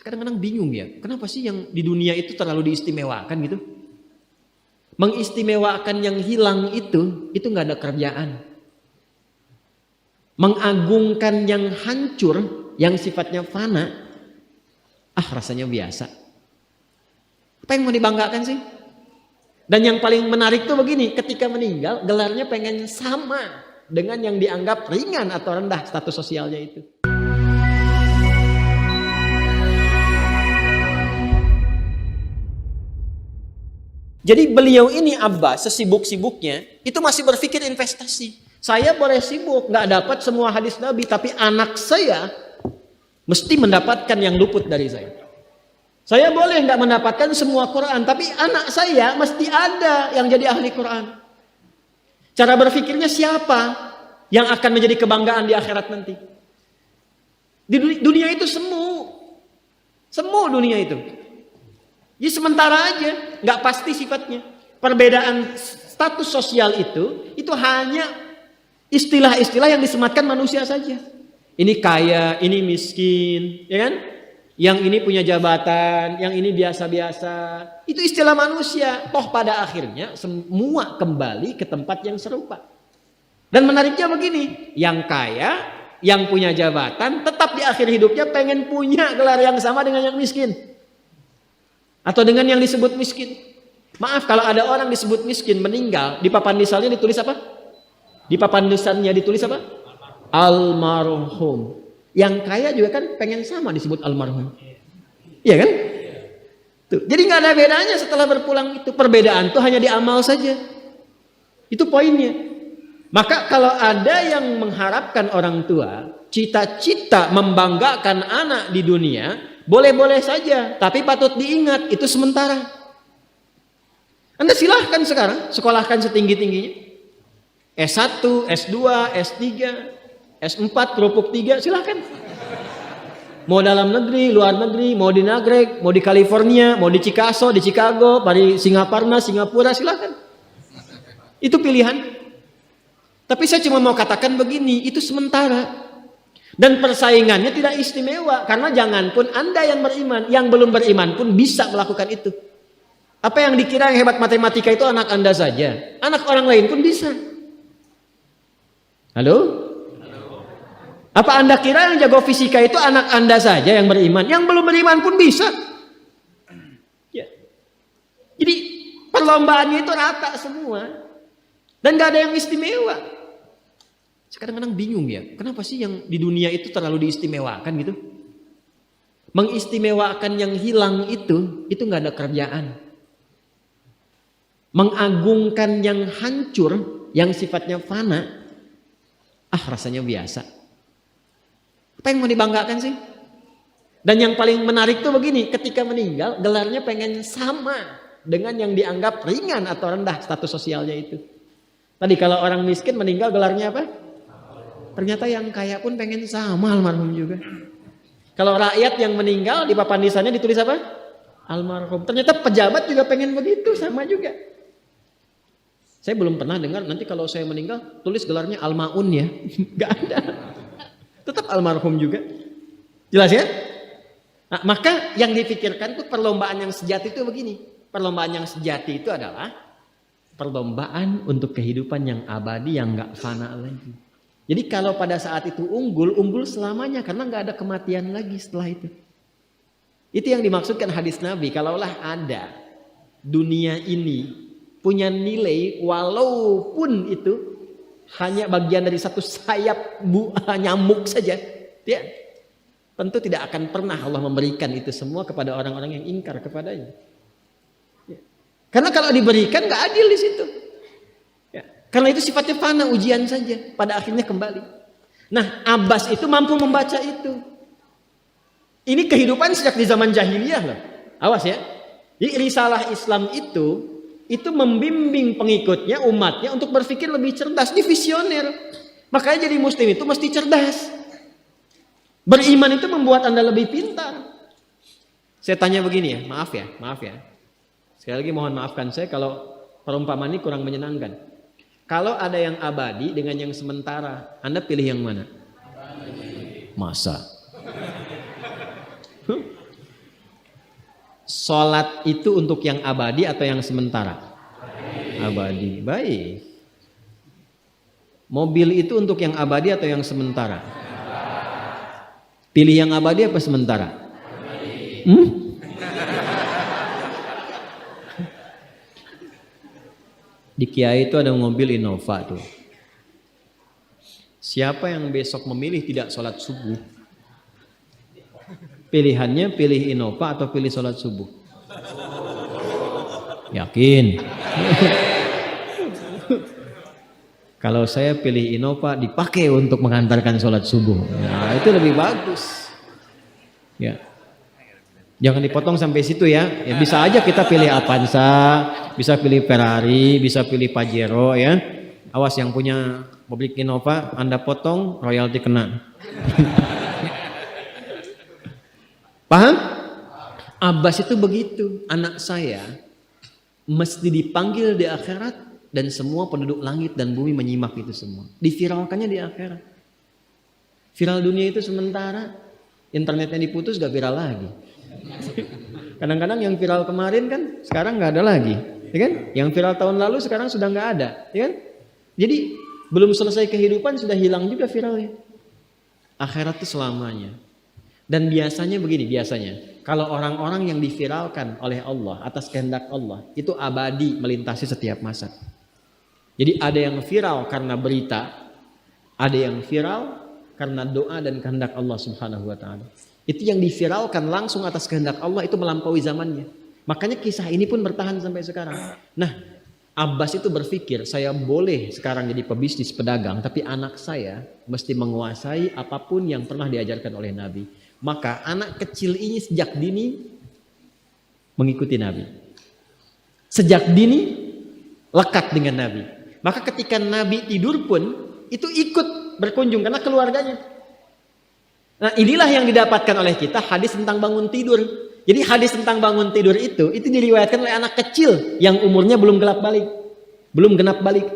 Kadang-kadang bingung ya, kenapa sih yang di dunia itu terlalu diistimewakan gitu? Mengistimewakan yang hilang itu nggak ada kerjaan. Mengagungkan yang hancur, yang sifatnya fana, rasanya biasa. Apa yang mau dibanggakan sih? Dan yang paling menarik tuh begini, ketika meninggal gelarnya pengen sama dengan yang dianggap ringan atau rendah status sosialnya itu. Jadi beliau ini Abbas sesibuk-sibuknya itu masih berpikir investasi. Saya boleh sibuk nggak dapat semua hadis Nabi, tapi anak saya mesti mendapatkan yang luput dari saya. Saya boleh nggak mendapatkan semua Quran, tapi anak saya mesti ada yang jadi ahli Quran. Cara berpikirnya siapa yang akan menjadi kebanggaan di akhirat nanti? Di dunia itu semu dunia itu. Jadi sementara aja, nggak pasti sifatnya. Perbedaan status sosial itu hanya istilah-istilah yang disematkan manusia saja. Ini kaya, ini miskin, ya kan? Yang ini punya jabatan, yang ini biasa-biasa. Itu istilah manusia. Toh pada akhirnya semua kembali ke tempat yang serupa. Dan menariknya begini, yang kaya, yang punya jabatan, tetap di akhir hidupnya pengen punya gelar yang sama dengan yang miskin. Atau dengan yang disebut miskin. Maaf, kalau ada orang disebut miskin meninggal, di papan nisannya ditulis apa? Di papan nisannya ditulis apa? Almarhum. Yang kaya juga kan pengen sama disebut almarhum. Iya kan? Tuh. Jadi nggak ada bedanya setelah berpulang itu. Perbedaan tuh hanya di amal saja. Itu poinnya. Maka kalau ada yang mengharapkan orang tua, cita-cita membanggakan anak di dunia, boleh-boleh saja, tapi patut diingat itu sementara. Anda silahkan sekarang sekolahkan setinggi-tingginya. S1, S2, S3, S4, kerupuk 3, silahkan. Mau dalam negeri, luar negeri, mau di Nagreg, mau di California, mau di Chicago, di Chicago, di Singaparna, Singapura, silahkan. Itu pilihan. Tapi saya cuma mau katakan begini, itu sementara. Dan persaingannya tidak istimewa. Karena jangan pun Anda yang beriman, yang belum beriman pun bisa melakukan itu. Apa yang dikira yang hebat matematika itu anak Anda saja. Anak orang lain pun bisa. Halo? Apa Anda kira yang jago fisika itu anak Anda saja yang beriman? Yang belum beriman pun bisa. Ya. Jadi perlombaannya itu rata semua. Dan gak ada yang istimewa. Kadang-kadang bingung ya, kenapa sih yang di dunia itu terlalu diistimewakan gitu? Mengistimewakan yang hilang itu nggak ada kerjaan. Mengagungkan yang hancur, yang sifatnya fana, rasanya biasa. Apa yang mau dibanggakan sih? Dan yang paling menarik tuh begini, ketika meninggal gelarnya pengen sama dengan yang dianggap ringan atau rendah status sosialnya itu. Tadi kalau orang miskin meninggal gelarnya apa? Ternyata yang kaya pun pengen sama almarhum juga. Kalau rakyat yang meninggal di papan nisannya ditulis apa? Almarhum. Ternyata pejabat juga pengen begitu, sama juga. Saya belum pernah dengar nanti kalau saya meninggal tulis gelarnya Almaun ya. Gak ada. Tetap almarhum juga. Jelas ya? Nah, maka yang dipikirkan tuh perlombaan yang sejati itu begini. Perlombaan yang sejati itu adalah perlombaan untuk kehidupan yang abadi yang gak fana lagi. Jadi kalau pada saat itu unggul selamanya karena nggak ada kematian lagi setelah itu. Itu yang dimaksudkan hadis Nabi. Kalaulah ada dunia ini punya nilai walaupun itu hanya bagian dari satu sayap nyamuk saja, ya, tentu tidak akan pernah Allah memberikan itu semua kepada orang-orang yang ingkar kepadanya. Ya. Karena kalau diberikan nggak adil di situ. Karena itu sifatnya fana, ujian saja. Pada akhirnya kembali. Nah, Abbas itu mampu membaca itu. Ini kehidupan sejak di zaman jahiliyah loh. Awas ya. Jadi risalah Islam itu membimbing pengikutnya, umatnya untuk berpikir lebih cerdas. Ini visioner. Makanya jadi muslim itu mesti cerdas. Beriman itu membuat Anda lebih pintar. Saya tanya begini ya, maaf ya. Sekali lagi mohon maafkan saya kalau perumpamaan ini kurang menyenangkan. Kalau ada yang abadi dengan yang sementara, Anda pilih yang mana? Masa? sholat itu untuk yang abadi atau yang sementara? Abadi. Baik. Mobil itu untuk yang abadi atau yang sementara? Pilih yang abadi apa sementara? Di Kiai itu ada mobil Innova tuh. Siapa yang besok memilih tidak sholat subuh? Pilihannya pilih Innova atau pilih sholat subuh? Yakin? Kalau saya pilih Innova dipakai untuk mengantarkan sholat subuh. Nah, itu lebih bagus. Ya. Jangan dipotong sampai situ ya. Ya bisa aja kita pilih Avanza, bisa pilih Ferrari, bisa pilih Pajero ya. Awas yang punya mobil Innova, Anda potong royalti kena. Paham? Abbas itu begitu. Anak saya mesti dipanggil di akhirat. Dan semua penduduk langit dan bumi menyimak itu semua. Diviralkannya di akhirat. Viral dunia itu sementara. Internetnya diputus gak viral lagi. Kadang-kadang yang viral kemarin kan sekarang gak ada lagi. Ya kan? Yang viral tahun lalu sekarang sudah gak ada. Ya kan? Jadi belum selesai kehidupan sudah hilang juga viralnya. Akhirat itu selamanya. Dan biasanya begini, kalau orang-orang yang diviralkan oleh Allah atas kehendak Allah itu abadi melintasi setiap masa. Jadi ada yang viral karena berita, ada yang viral karena doa dan kehendak Allah Subhanahu wa taala. Itu yang diviralkan langsung atas kehendak Allah itu melampaui zamannya. Makanya kisah ini pun bertahan sampai sekarang. Nah, Abbas itu berpikir, saya boleh sekarang jadi pebisnis pedagang, tapi anak saya mesti menguasai apapun yang pernah diajarkan oleh Nabi. Maka anak kecil ini sejak dini mengikuti Nabi. Sejak dini lekat dengan Nabi. Maka ketika Nabi tidur pun itu ikut berkunjung karena keluarganya. Nah, inilah yang didapatkan oleh kita hadis tentang bangun tidur. Jadi hadis tentang bangun tidur itu diriwayatkan oleh anak kecil yang umurnya belum genap balik.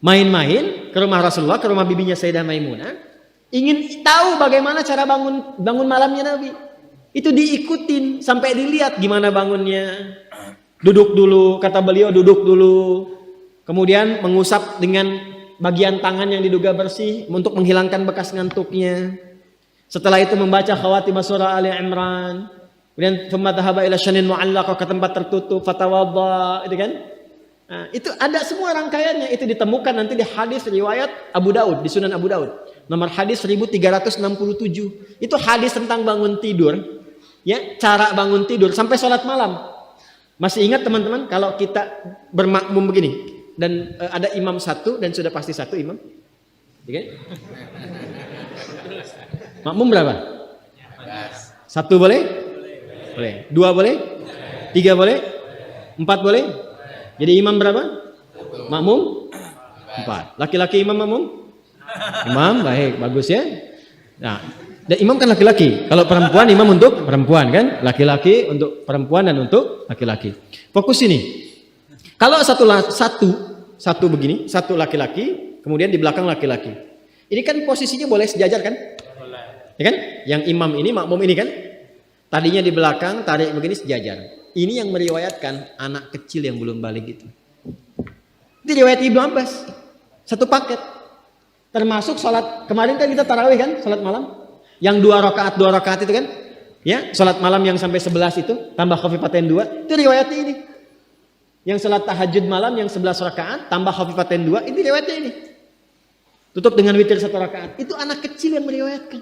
Main-main ke rumah Rasulullah, ke rumah bibinya Sayyidah Maimunah, ingin tahu bagaimana cara bangun malamnya Nabi. Itu diikutin sampai dilihat gimana bangunnya. Duduk dulu, kata beliau duduk dulu. Kemudian mengusap dengan bagian tangan yang diduga bersih untuk menghilangkan bekas ngantuknya. Setelah itu membaca khawatimah surah Ali Imran. Kemudian thumma dhahaba ila syanin mu'allaqah, ke tempat tertutup, fatawadda, itu kan? Nah, itu ada semua rangkaiannya, itu ditemukan nanti di hadis riwayat Abu Daud, di Sunan Abu Daud. Nomor hadis 1367. Itu hadis tentang bangun tidur. Ya, cara bangun tidur sampai sholat malam. Masih ingat teman-teman kalau kita bermakmum begini dan ada imam satu dan sudah pasti satu imam, ya kan? Makmum berapa? Satu boleh? Boleh. Dua boleh? Tiga boleh? Empat boleh? Jadi imam berapa? Makmum? Empat. Laki-laki imam makmum? Imam, baik, bagus ya. Nah, dan imam kan laki-laki. Kalau perempuan imam untuk perempuan kan? Laki-laki untuk perempuan dan untuk laki-laki. Fokus ini. Kalau satu begini, satu laki-laki, kemudian di belakang laki-laki. Ini kan posisinya boleh sejajar kan? Ya kan? Yang imam ini, makmum ini kan? Tadinya di belakang, tarik begini sejajar. Ini yang meriwayatkan anak kecil yang belum balik itu. Itu riwayat Ibnu Abbas. Satu paket. Termasuk sholat, kemarin kan kita tarawih kan? Sholat malam. Yang dua rakaat itu kan? Ya, sholat malam yang sampai 11 itu, tambah khafifatain 2, itu riwayatnya ini. Yang sholat tahajud malam yang 11 rakaat, tambah khafifatain 2, ini riwayatnya ini. Tutup dengan witir 1 rakaat. Itu anak kecil yang meriwayatkan.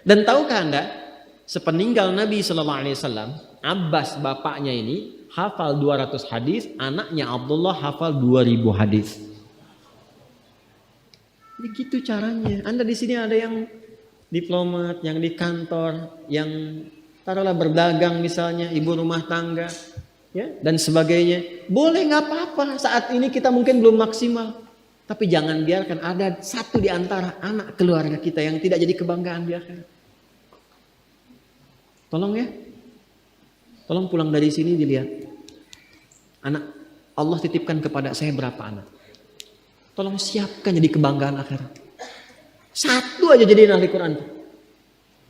Dan tahukah Anda, sepeninggal Nabi SAW, Abbas bapaknya ini hafal 200 hadis, anaknya Abdullah hafal 2000 hadis. Begitu caranya. Anda di sini ada yang diplomat, yang di kantor, yang taruhlah berdagang misalnya, ibu rumah tangga, ya, dan sebagainya. Boleh, nggak apa-apa. Saat ini kita mungkin belum maksimal, tapi jangan biarkan ada satu di antara anak keluarga kita yang tidak jadi kebanggaan di akhirat. Tolong ya, tolong pulang dari sini dilihat. Anak Allah titipkan kepada saya berapa anak? Tolong siapkan jadi kebanggaan akhirat. Satu aja jadi ahli Quran tuh.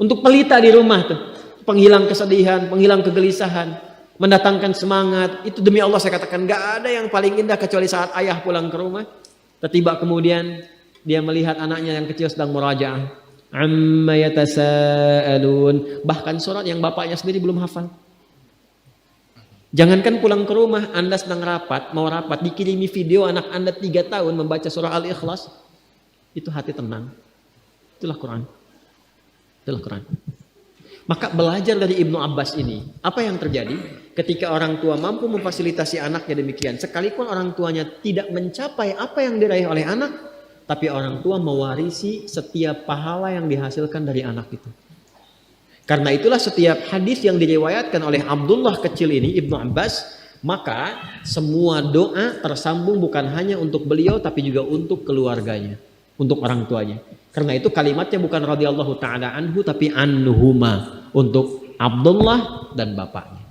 Untuk pelita di rumah tuh. penghilang kesedihan, penghilang kegelisahan, mendatangkan semangat. Itu demi Allah saya katakan gak ada yang paling indah kecuali saat ayah pulang ke rumah. Tiba kemudian dia melihat anaknya yang kecil sedang murajaah. Amma yatasaalun. Bahkan surat yang bapaknya sendiri belum hafal. Jangankan pulang ke rumah, Anda sedang mau rapat, dikirimi video anak Anda 3 tahun membaca surah Al-Ikhlas, itu hati tenang. Itulah Quran. Itulah Quran. Maka belajar dari Ibnu Abbas ini, apa yang terjadi ketika orang tua mampu memfasilitasi anaknya demikian, sekalipun orang tuanya tidak mencapai apa yang diraih oleh anak, tapi orang tua mewarisi setiap pahala yang dihasilkan dari anak itu. Karena itulah setiap hadis yang diriwayatkan oleh Abdullah kecil ini, Ibnu Abbas, maka semua doa tersambung bukan hanya untuk beliau tapi juga untuk keluarganya, untuk orang tuanya. Karena itu kalimatnya bukan radhiyallahu taala anhu tapi anhuma, untuk Abdullah dan bapaknya.